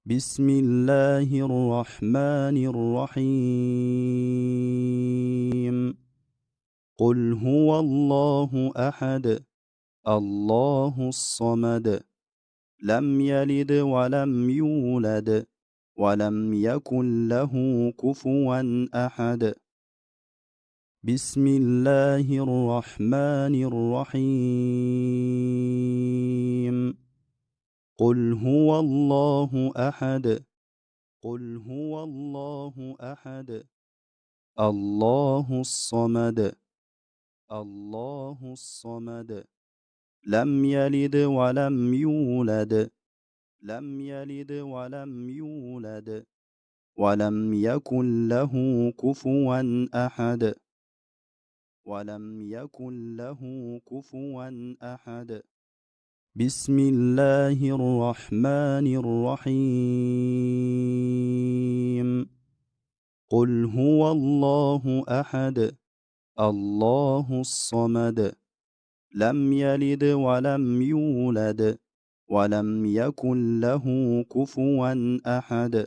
بسم الله الرحمن الرحيم. قل هو الله أحد الله الصمد لم يلد ولم يولد ولم يكن له كفوا أحد. بسم الله الرحمن الرحيم. قل هو الله أحد قل هو الله أحد الله الصمد الله الصمد لم يلد ولم يولد لم يلد ولم يولد ولم يكن له كفوا أحد ولم يكن له كفوا أحد. بسم الله الرحمن الرحيم. قل هو الله أحد الله الصمد لم يلد ولم يولد ولم يكن له كفوا أحد.